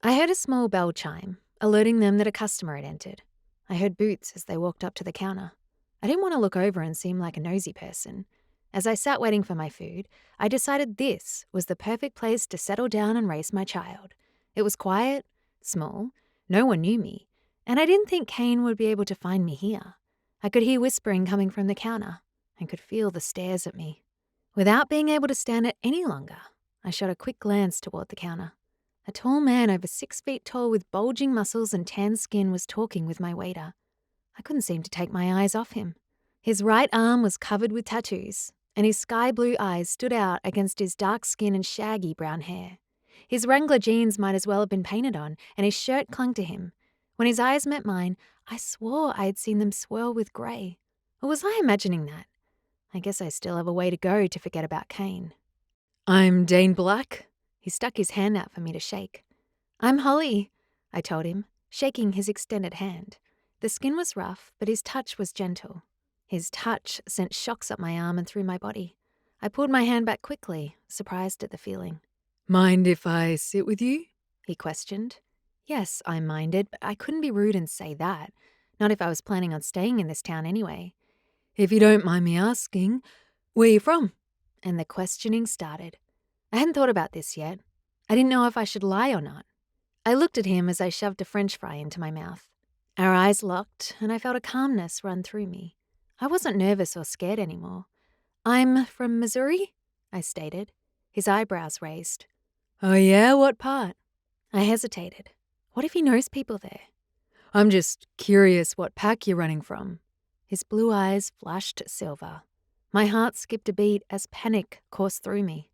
I heard a small bell chime, alerting them that a customer had entered. I heard boots as they walked up to the counter. I didn't want to look over and seem like a nosy person. As I sat waiting for my food, I decided this was the perfect place to settle down and raise my child. It was quiet, small, no one knew me, and I didn't think Kane would be able to find me here. I could hear whispering coming from the counter and could feel the stares at me. Without being able to stand it any longer, I shot a quick glance toward the counter. A tall man over 6 feet tall with bulging muscles and tan skin was talking with my waiter. I couldn't seem to take my eyes off him. His right arm was covered with tattoos, and his sky blue eyes stood out against his dark skin and shaggy brown hair. His Wrangler jeans might as well have been painted on, and his shirt clung to him. When his eyes met mine, I swore I had seen them swirl with grey. Or was I imagining that? I guess I still have a way to go to forget about Kane. "I'm Dane Black." He stuck his hand out for me to shake. "I'm Holly," I told him, shaking his extended hand. The skin was rough, but his touch was gentle. His touch sent shocks up my arm and through my body. I pulled my hand back quickly, surprised at the feeling. "Mind if I sit with you?" he questioned. Yes, I minded, but I couldn't be rude and say that. Not if I was planning on staying in this town anyway. "If you don't mind me asking, where you from?" And the questioning started. I hadn't thought about this yet. I didn't know if I should lie or not. I looked at him as I shoved a French fry into my mouth. Our eyes locked, and I felt a calmness run through me. I wasn't nervous or scared anymore. "I'm from Missouri," I stated. His eyebrows raised. "Oh yeah, what part?" I hesitated. What if he knows people there? "I'm just curious what pack you're running from." His blue eyes flashed silver. My heart skipped a beat as panic coursed through me.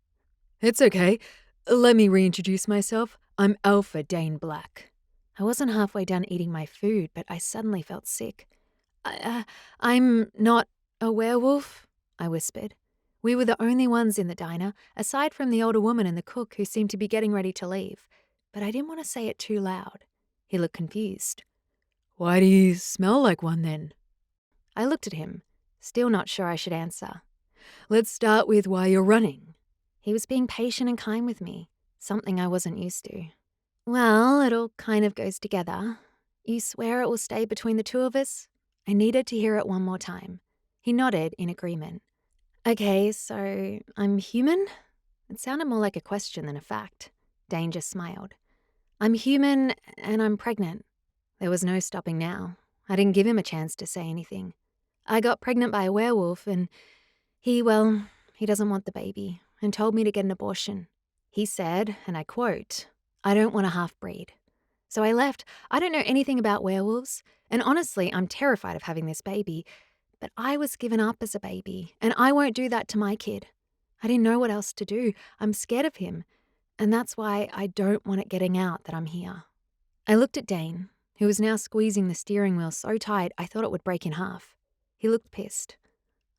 "It's okay. Let me reintroduce myself. I'm Alpha Dane Black." I wasn't halfway done eating my food, but I suddenly felt sick. I'm not a werewolf," I whispered. We were the only ones in the diner, aside from the older woman and the cook who seemed to be getting ready to leave. But I didn't want to say it too loud. He looked confused. "Why do you smell like one then?" I looked at him, still not sure I should answer. "Let's start with why you're running." He was being patient and kind with me, something I wasn't used to. "Well, it all kind of goes together. You swear it will stay between the two of us?" I needed to hear it one more time. He nodded in agreement. "Okay, so I'm human?" It sounded more like a question than a fact. Dane just smiled. "I'm human and I'm pregnant." There was no stopping now. I didn't give him a chance to say anything. I got pregnant by a werewolf and he doesn't want the baby and told me to get an abortion. He said, and I quote, "I don't want a half-breed." So I left. I don't know anything about werewolves, and honestly, I'm terrified of having this baby. But I was given up as a baby, and I won't do that to my kid. I didn't know what else to do. I'm scared of him, and that's why I don't want it getting out that I'm here. I looked at Dane, who was now squeezing the steering wheel so tight I thought it would break in half. He looked pissed.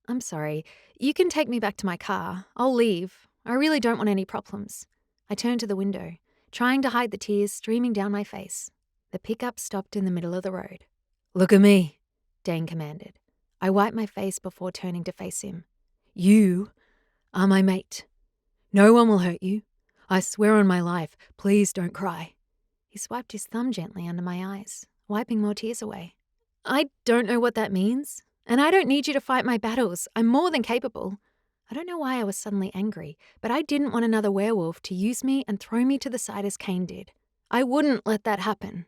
"I'm sorry. You can take me back to my car. I'll leave. I really don't want any problems." I turned to the window, trying to hide the tears streaming down my face. The pickup stopped in the middle of the road. "Look at me," Dane commanded. I wiped my face before turning to face him. "You are my mate. No one will hurt you. I swear on my life, please don't cry." He swiped his thumb gently under my eyes, wiping more tears away. "I don't know what that means, and I don't need you to fight my battles. I'm more than capable." I don't know why I was suddenly angry, but I didn't want another werewolf to use me and throw me to the side as Kane did. I wouldn't let that happen.